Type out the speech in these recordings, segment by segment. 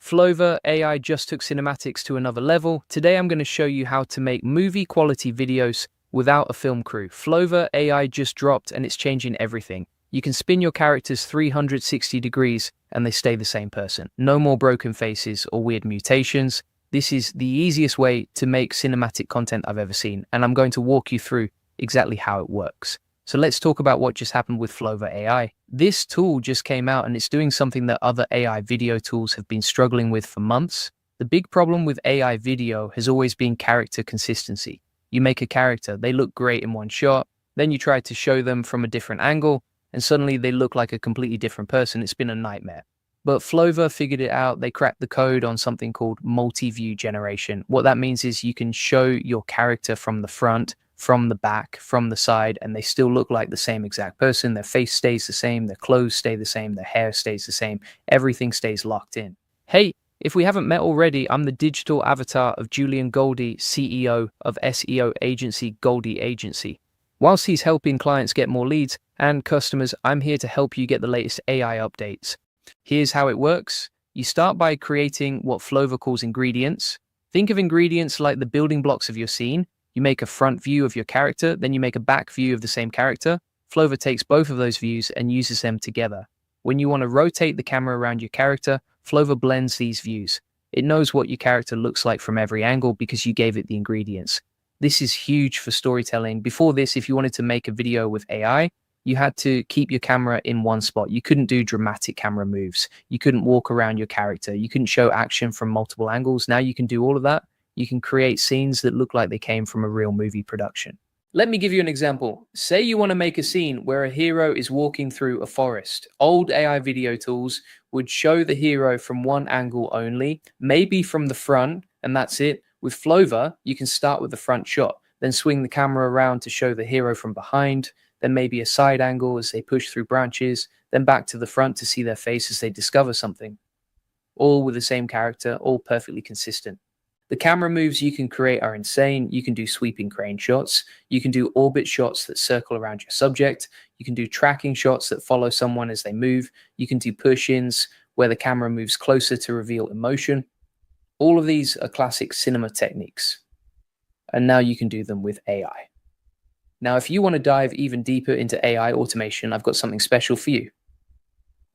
Flova AI just took cinematics to another level. Today I'm going to show you how to make movie quality videos without a film crew. Flova AI just dropped and it's changing everything. You can spin your characters 360 degrees and they stay the same person. No more broken faces or weird mutations. This is the easiest way to make cinematic content I've ever seen, and I'm going to walk you through exactly how it works. So let's talk about what just happened with Flova AI. This tool just came out and it's doing something that other AI video tools have been struggling with for months. The big problem with AI video has always been character consistency. You make a character, they look great in one shot, then you try to show them from a different angle, and suddenly they look like a completely different person. It's been a nightmare. But Flova figured it out. They cracked the code on something called multi-view generation. What that means is you can show your character from the front, from the back, from the side, and they still look like the same exact person. Their face stays the same, their clothes stay the same, their hair stays the same, everything stays locked in. Hey, if we haven't met already, I'm the digital avatar of Julian Goldie, CEO of SEO agency Goldie Agency. Whilst he's helping clients get more leads and customers, I'm here to help you get the latest AI updates. Here's how it works. You start by creating what Flova calls ingredients. Think of ingredients like the building blocks of your scene. You make a front view of your character, then you make a back view of the same character. Flova takes both of those views and uses them together. When you want to rotate the camera around your character, Flova blends these views. It knows what your character looks like from every angle because you gave it the ingredients. This is huge for storytelling. Before this, if you wanted to make a video with AI, you had to keep your camera in one spot. You couldn't do dramatic camera moves. You couldn't walk around your character. You couldn't show action from multiple angles. Now you can do all of that. You can create scenes that look like they came from a real movie production. Let me give you an example. Say you want to make a scene where a hero is walking through a forest. Old AI video tools would show the hero from one angle only, maybe from the front, and that's it. With Flova, you can start with the front shot, then swing the camera around to show the hero from behind, then maybe a side angle as they push through branches, then back to the front to see their face as they discover something. All with the same character, all perfectly consistent. The camera moves you can create are insane. You can do sweeping crane shots. You can do orbit shots that circle around your subject. You can do tracking shots that follow someone as they move. You can do push-ins where the camera moves closer to reveal emotion. All of these are classic cinema techniques. And now you can do them with AI. Now, if you want to dive even deeper into AI automation, I've got something special for you.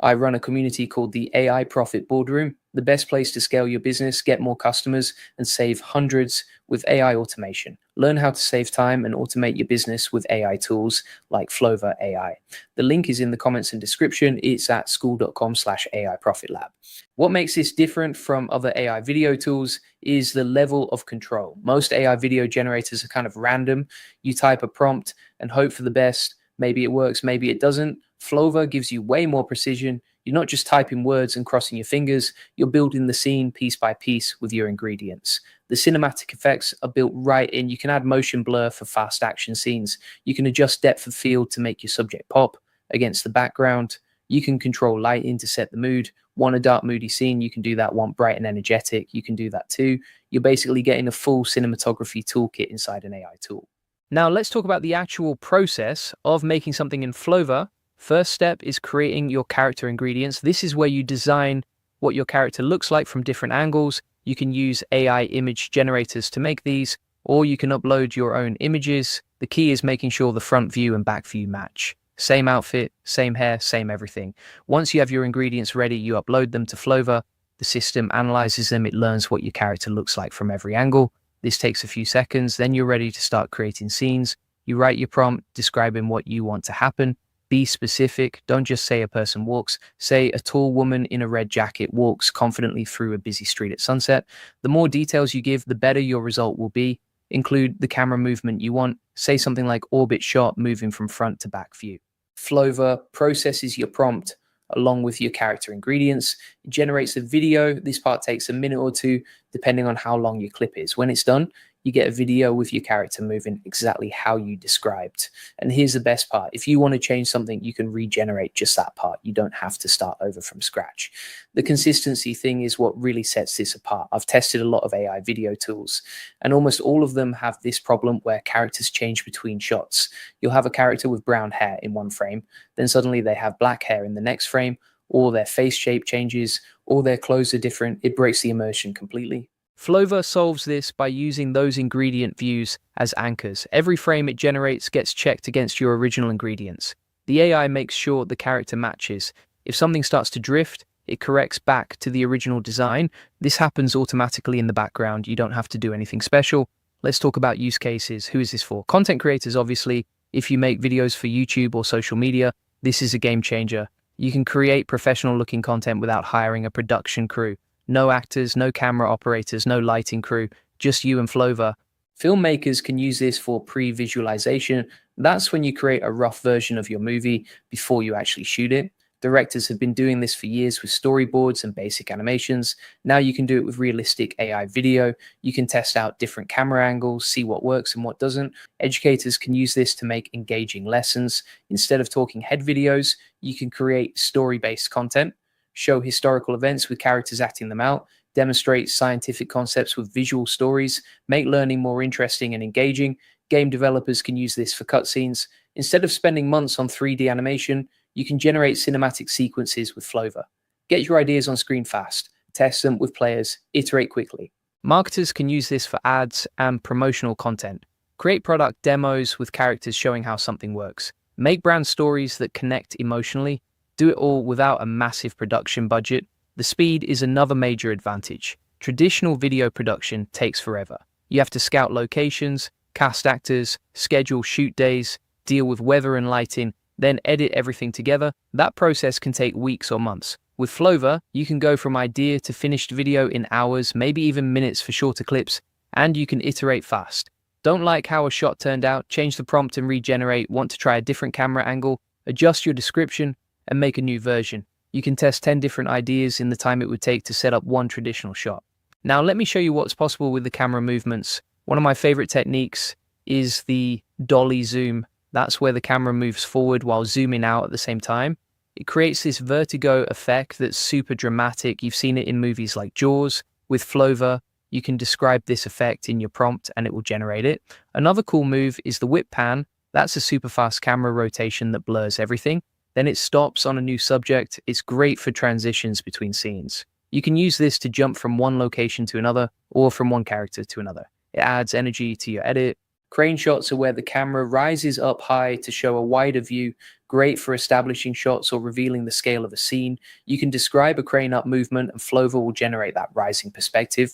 I run a community called the AI Profit Boardroom, the best place to scale your business, get more customers, and save hundreds with AI automation. Learn how to save time and automate your business with AI tools like Flova AI. The link is in the comments and description. It's at school.com/AI Profit Lab. What makes this different from other AI video tools is the level of control. Most AI video generators are kind of random. You type a prompt and hope for the best. Maybe it works, maybe it doesn't. Flova gives you way more precision. You're not just typing words and crossing your fingers, you're building the scene piece by piece with your ingredients. The cinematic effects are built right in. You can add motion blur for fast action scenes. You can adjust depth of field to make your subject pop against the background. You can control lighting to set the mood. Want a dark, moody scene, you can do that. Want bright and energetic, you can do that too. You're basically getting a full cinematography toolkit inside an AI tool. Now let's talk about the actual process of making something in Flova. First step is creating your character ingredients. This is where you design what your character looks like from different angles. You can use AI image generators to make these, or you can upload your own images. The key is making sure the front view and back view match. Same outfit, same hair, same everything. Once you have your ingredients ready, you upload them to Flova. The system analyzes them. It learns what your character looks like from every angle. This takes a few seconds. Then you're ready to start creating scenes. You write your prompt describing what you want to happen. Be specific. Don't just say a person walks. Say a tall woman in a red jacket walks confidently through a busy street at sunset. The more details you give, the better your result will be. Include the camera movement you want. Say something like orbit shot moving from front to back view. Flova processes your prompt along with your character ingredients. It generates a video. This part takes a minute or two, depending on how long your clip is. When it's done, you get a video with your character moving exactly how you described. And here's the best part. If you want to change something, you can regenerate just that part. You don't have to start over from scratch. The consistency thing is what really sets this apart. I've tested a lot of AI video tools, and almost all of them have this problem where characters change between shots. You'll have a character with brown hair in one frame, then suddenly they have black hair in the next frame, or their face shape changes, or their clothes are different, it breaks the immersion completely. Flova solves this by using those ingredient views as anchors. Every frame it generates gets checked against your original ingredients. The AI makes sure the character matches. If something starts to drift, it corrects back to the original design. This happens automatically in the background. You don't have to do anything special. Let's talk about use cases. Who is this for? Content creators, obviously. If you make videos for YouTube or social media, this is a game changer. You can create professional-looking content without hiring a production crew. No actors, no camera operators, no lighting crew, just you and Flova. Filmmakers can use this for pre-visualization. That's when you create a rough version of your movie before you actually shoot it. Directors have been doing this for years with storyboards and basic animations. Now you can do it with realistic AI video. You can test out different camera angles, see what works and what doesn't. Educators can use this to make engaging lessons. Instead of talking head videos, you can create story-based content, show historical events with characters acting them out, demonstrate scientific concepts with visual stories, make learning more interesting and engaging. Game developers can use this for cutscenes. Instead of spending months on 3D animation, you can generate cinematic sequences with Flova. Get your ideas on screen fast, test them with players, iterate quickly. Marketers can use this for ads and promotional content. Create product demos with characters showing how something works. Make brand stories that connect emotionally. Do it all without a massive production budget. The speed is another major advantage. Traditional video production takes forever. You have to scout locations, cast actors, schedule shoot days, deal with weather and lighting, then edit everything together. That process can take weeks or months. With Flova, you can go from idea to finished video in hours, maybe even minutes for shorter clips, and you can iterate fast. Don't like how a shot turned out? Change the prompt and regenerate. Want to try a different camera angle? Adjust your description and make a new version. You can test 10 different ideas in the time it would take to set up one traditional shot. Now let me show you what's possible with the camera movements. One of my favorite techniques is the dolly zoom. That's where the camera moves forward while zooming out at the same time. It creates this vertigo effect that's super dramatic. You've seen it in movies like Jaws. With Flova, you can describe this effect in your prompt and it will generate it. Another cool move is the whip pan. That's a super fast camera rotation that blurs everything. Then it stops on a new subject. It's great for transitions between scenes. You can use this to jump from one location to another or from one character to another. It adds energy to your edit. Crane shots are where the camera rises up high to show a wider view, great for establishing shots or revealing the scale of a scene. You can describe a crane up movement and Flova will generate that rising perspective.